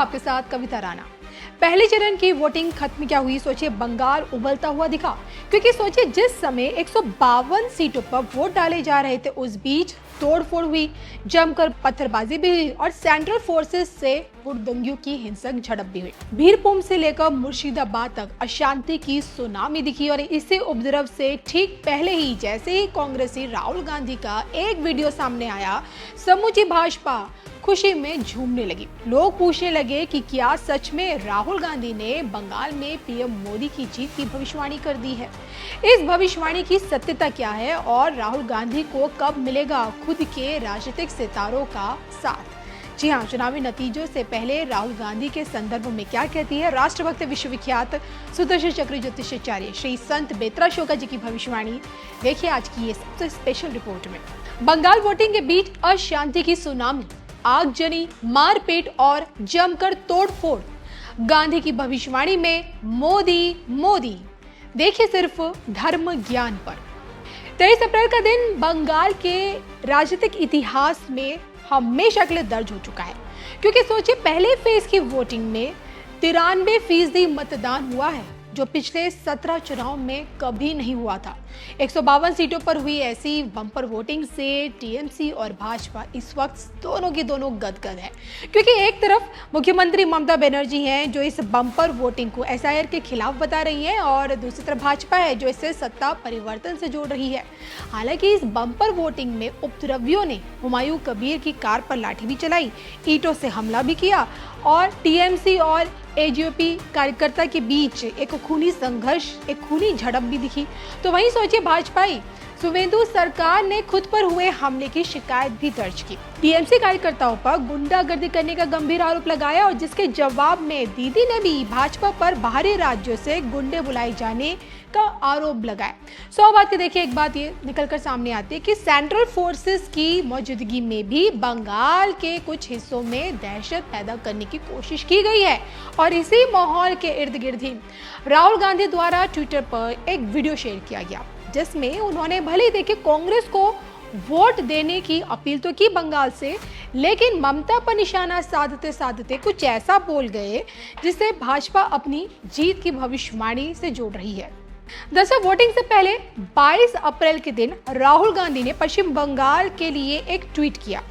आपके साथ कविता राणा। पहले चरण की वोटिंग खत्म क्या हुई, सोचिए बंगाल उबलता हुआ दिखा। क्योंकि सोचिए जिस समय 152 सीटों पर वोट डाले जा रहे थे उस बीच तोड़फोड़ हुई, जमकर पत्थरबाजी भी हुई और सेंट्रल फोर्सेस से हुड़दंगियों की हिंसक झड़प भी हुई। बीरभूम से लेकर मुर्शिदाबाद तक अशांति की सुनामी दिखी और इसी उपद्रव से ठीक पहले ही जैसे ही कांग्रेसी राहुल गांधी का एक वीडियो सामने आया, समूची भाजपा खुशी में झूमने लगी। लोग पूछने लगे कि क्या सच में राहुल गांधी ने बंगाल में पीएम मोदी की जीत की भविष्यवाणी कर दी है। इस भविष्यवाणी की सत्यता क्या है और राहुल गांधी को कब मिलेगा खुद के राजनीतिक सितारों का साथ। जी हाँ, चुनावी नतीजों से पहले राहुल गांधी के संदर्भ में क्या कहती है राष्ट्रभक्त विश्वविख्यात सुदर्शन चक्र ज्योतिषाचार्य श्री संत बेत्रा शोका जी की भविष्यवाणी। देखिए आज की ये सबसे स्पेशल रिपोर्ट में। बंगाल वोटिंग के बीच अशांति की सुनामी, आगजनी, मारपीट और जमकर तोड़फोड़। गांधी की भविष्यवाणी में मोदी मोदी। देखिए सिर्फ धर्म ज्ञान पर। 23 अप्रैल का दिन बंगाल के राजनीतिक इतिहास में हमेशा के लिए दर्ज हो चुका है। क्योंकि सोचिए पहले फेज की वोटिंग में 93% मतदान हुआ है, जो पिछले 17 चुनाव में कभी नहीं हुआ था। 152 सीटों पर हुई ऐसी बम्पर वोटिंग से टीएमसी और भाजपा इस वक्त दोनों की दोनों गदगद है। क्योंकि एक तरफ मुख्यमंत्री ममता बनर्जी हैं जो इस बम्पर वोटिंग को एसआईआर के खिलाफ बता रही हैं और दूसरी तरफ भाजपा है जो इसे सत्ता परिवर्तन से जोड़ रही है। हालांकि इस बम्पर वोटिंग में उपद्रवियों ने हुमायूं कबीर की कार पर लाठी भी चलाई, ईंटों से हमला भी किया और टीएमसी और एजीपी कार्यकर्ता के बीच एक खूनी संघर्ष, एक खूनी झड़प भी दिखी। तो वहीं सोचिए भाजपाई सुवेंदु सरकार ने खुद पर हुए हमले की शिकायत भी दर्ज की। टीएमसी कार्यकर्ताओं पर गुंडागर्दी करने का गंभीर आरोप लगाया और जिसके जवाब में दीदी ने भी भाजपा पर बाहरी राज्यों से गुंडे बुलाए जाने का आरोप लगाया। सो बात के देखिए एक बात ये निकलकर सामने आती है कि सेंट्रल फोर्सेस की मौजूदगी में भी बंगाल के कुछ हिस्सों में दहशत पैदा करने की कोशिश की गई है। और इसी माहौल के इर्द गिर्द ही राहुल गांधी द्वारा ट्विटर पर एक वीडियो शेयर किया गया जिसमें उन्होंने भले ही देखिए कांग्रेस को वोट देने की अपील तो की बंगाल से, लेकिन ममता पर निशाना साधते साधते कुछ ऐसा बोल गए जिससे भाजपा अपनी जीत की भविष्यवाणी से जोड़ रही है। दरअसल वोटिंग से पहले 22 अप्रैल के दिन राहुल गांधी ने पश्चिम बंगाल के लिए एक ट्वीट किया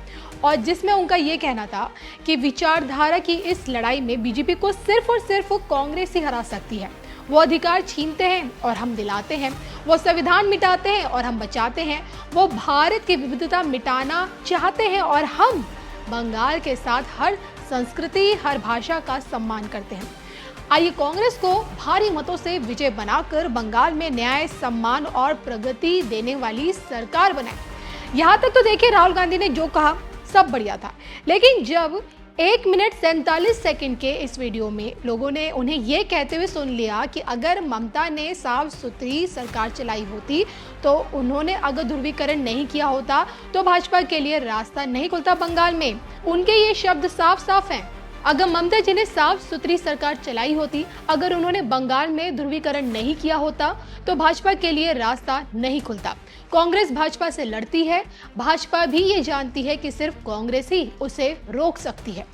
और जिसमें उनका ये कहना था कि विचारधारा की इस लड़ाई में बीजेपी को सिर्फ और सिर्फ कांग्रेस ही हरा सकती है। वो अधिकार छीनते हैं और हम दिलाते हैं, वो संविधान मिटाते हैं और हम बचाते हैं, वो भारत की विविधता मिटाना चाहते हैं और हम बंगाल के साथ हर संस्कृति, हर भाषा का सम्मान करते हैं। आइए कांग्रेस को भारी मतों से विजय बनाकर बंगाल में न्याय, सम्मान और प्रगति देने वाली सरकार बनाए। यहाँ तक तो देखिए राहुल गांधी ने जो कहा सब बढ़िया था, लेकिन जब 1 मिनट 47 सेकंड के इस वीडियो में लोगों ने उन्हें ये कहते हुए सुन लिया कि अगर ममता ने साफ सुथरी सरकार चलाई होती तो उन्होंने अगर ध्रुवीकरण नहीं किया होता तो भाजपा के लिए रास्ता नहीं खुलता बंगाल में। उनके ये शब्द साफ साफ हैं। अगर ममता जी ने साफ सुथरी सरकार चलाई होती, अगर उन्होंने बंगाल में ध्रुवीकरण नहीं किया होता तो भाजपा के लिए रास्ता नहीं खुलता। कांग्रेस भाजपा से लड़ती है, भाजपा भी ये जानती है कि सिर्फ कांग्रेस ही उसे रोक सकती है।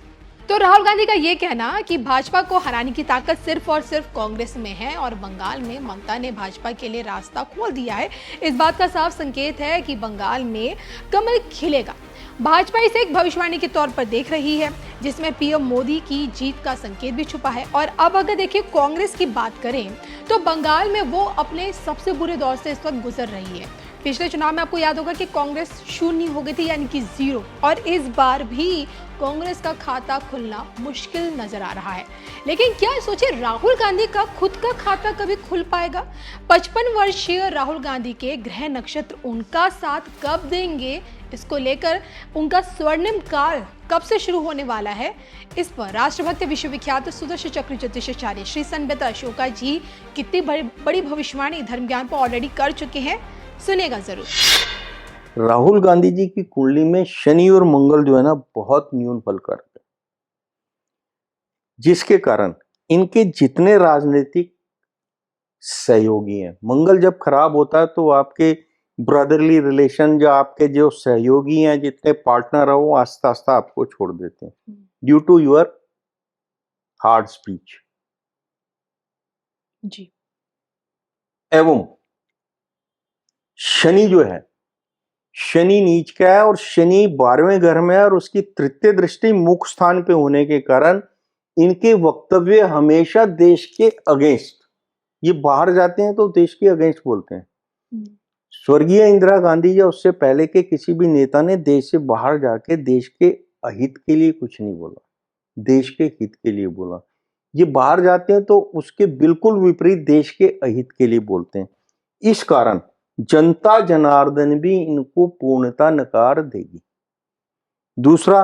तो राहुल गांधी का ये कहना कि भाजपा को हराने की ताकत सिर्फ और सिर्फ कांग्रेस में है और बंगाल में ममता ने भाजपा के लिए रास्ता खोल दिया है, इस बात का साफ संकेत है कि बंगाल में कमल खिलेगा। भाजपा इसे एक भविष्यवाणी के तौर पर देख रही है जिसमें पीएम मोदी की जीत का संकेत भी छुपा है। और अब अगर देखिए कांग्रेस की बात करें तो बंगाल में वो अपने सबसे बुरे दौर से इस वक्त गुजर रही है। पिछले चुनाव में आपको याद होगा कि कांग्रेस शून्य हो गई थी, यानी कि 0, और इस बार भी कांग्रेस का खाता खुलना मुश्किल नजर आ रहा है। लेकिन क्या सोचे राहुल गांधी का खुद का खाता कभी खुल पाएगा? 55 वर्षीय राहुल गांधी के ग्रह नक्षत्र उनका साथ कब देंगे, इसको लेकर उनका स्वर्णिम काल कब से शुरू होने वाला है, इस पर राष्ट्रभक्त विश्वविख्यात सुदर्शन चक्र ज्योतिषाचार्य श्री संत बेत्रा शोका जी कितनी बड़ी भविष्यवाणी धर्म ज्ञान पर ऑलरेडी कर चुके हैं, सुनिएगा जरूर। राहुल गांधी जी की कुंडली में शनि और मंगल जो है ना बहुत न्यून फल करते हैं, जिसके कारण इनके जितने राजनीतिक सहयोगी हैं, मंगल जब खराब होता है तो आपके ब्रदरली रिलेशन, जो आपके जो सहयोगी हैं, जितने पार्टनर है, वो आस्ता आस्ता आपको छोड़ देते हैं due to your hard speech. जी। एवं शनि जो है, शनि नीच का है और शनि 12वें घर में है और उसकी तृतीय दृष्टि मुख्य स्थान पे होने के कारण इनके वक्तव्य हमेशा देश के अगेंस्ट, ये बाहर जाते हैं तो देश के अगेंस्ट बोलते हैं। स्वर्गीय इंदिरा गांधी या उससे पहले के किसी भी नेता ने देश से बाहर जाके देश के अहित के लिए कुछ नहीं बोला, देश के हित के लिए बोला। ये बाहर जाते हैं तो उसके बिल्कुल विपरीत देश के अहित के लिए बोलते हैं। इस कारण जनता जनार्दन भी इनको पूर्णता नकार देगी। दूसरा,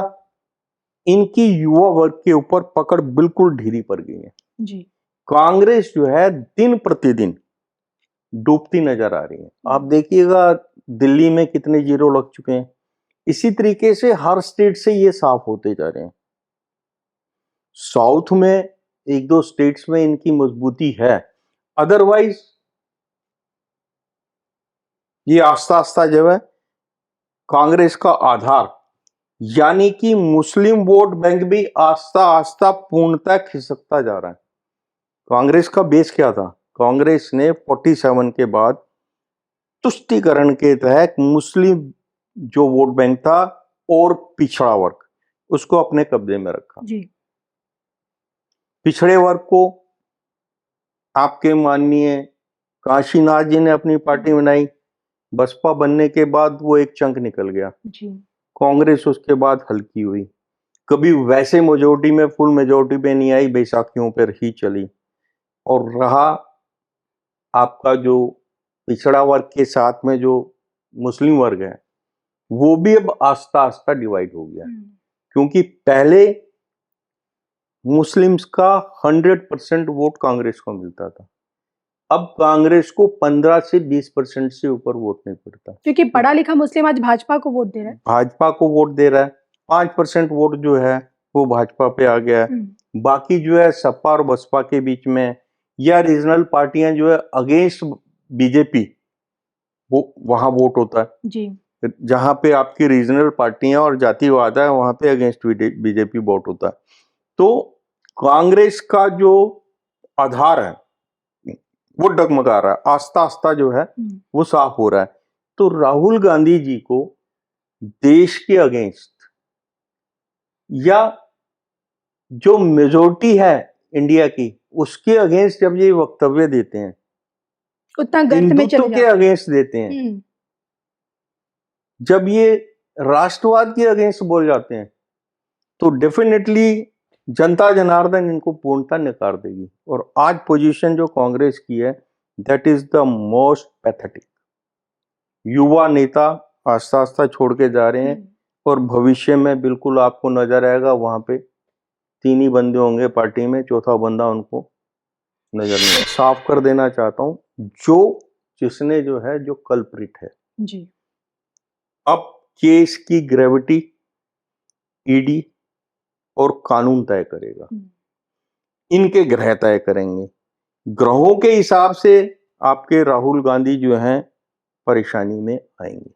इनकी युवा वर्ग के ऊपर पकड़ बिल्कुल ढीली पड़ गई है। जी। कांग्रेस जो है दिन प्रतिदिन डूबती नजर आ रही है। आप देखिएगा दिल्ली में कितने जीरो लग चुके हैं। इसी तरीके से हर स्टेट से ये साफ होते जा रहे हैं। साउथ में एक दो स्टेट्स में इनकी मजबूती है, अदरवाइज ये आस्ता आस्ता जो है कांग्रेस का आधार यानी कि मुस्लिम वोट बैंक भी आस्ता आस्ता पूर्णतः खिसकता जा रहा है। कांग्रेस का बेस क्या था? कांग्रेस ने 47 के बाद तुष्टीकरण के तहत मुस्लिम जो वोट बैंक था और पिछड़ा वर्ग, उसको अपने कब्जे में रखा। जी। पिछड़े वर्ग को आपके माननीय काशीनाथ जी ने अपनी पार्टी बनाई। बसपा बनने के बाद वो एक चंक निकल गया। जी। कांग्रेस उसके बाद हल्की हुई, कभी वैसे मेजोरिटी में फुल मेजोरिटी पे नहीं आई, बैसाखियों पर ही चली। और रहा आपका जो पिछड़ा वर्ग के साथ में जो मुस्लिम वर्ग है, वो भी अब आस्ता आस्ता डिवाइड हो गया। क्योंकि पहले मुस्लिम्स का 100% वोट कांग्रेस को मिलता था, अब कांग्रेस को 15 से 20% से ऊपर वोट नहीं पड़ता। क्योंकि पढ़ा लिखा मुस्लिम आज भाजपा को वोट दे रहा है। भाजपा को वोट दे रहा है। 5% वोट जो है वो भाजपा पे आ गया है। बाकी जो है सपा और बसपा के बीच में या रीजनल पार्टियां जो है अगेंस्ट बीजेपी, वो वहां वोट होता है। जी। जहां पे आपकी रीजनल पार्टियां और जातिवाद है वहां पे अगेंस्ट बीजेपी वोट होता है। तो कांग्रेस का जो आधार है वो डगमगा रहा है, आस्ता आस्ता जो है वो साफ हो रहा है। तो राहुल गांधी जी को देश के अगेंस्ट या जो मेजोरिटी है इंडिया की उसके अगेंस्ट जब ये वक्तव्य देते हैं, उतना गर्त में हिंदुत्व चले के अगेंस्ट देते हैं, जब ये राष्ट्रवाद के अगेंस्ट बोल जाते हैं, तो डेफिनेटली जनता जनार्दन इनको पूर्णता नकार देगी। और आज पोजीशन जो कांग्रेस की है, that is the most pathetic. युवा नेता आस्ता आस्ता छोड़ के जा रहे हैं और भविष्य में बिल्कुल आपको नजर आएगा वहां पे 3 ही बंदे होंगे पार्टी में, चौथा बंदा उनको नजर नहीं। साफ कर देना चाहता हूं, जिसने जो है जो कल्प्रिट है जी, अब केस की ग्रेविटी ईडी और कानून तय करेगा, इनके ग्रह तय करेंगे। ग्रहों के हिसाब से आपके राहुल गांधी जो हैं परेशानी में आएंगे।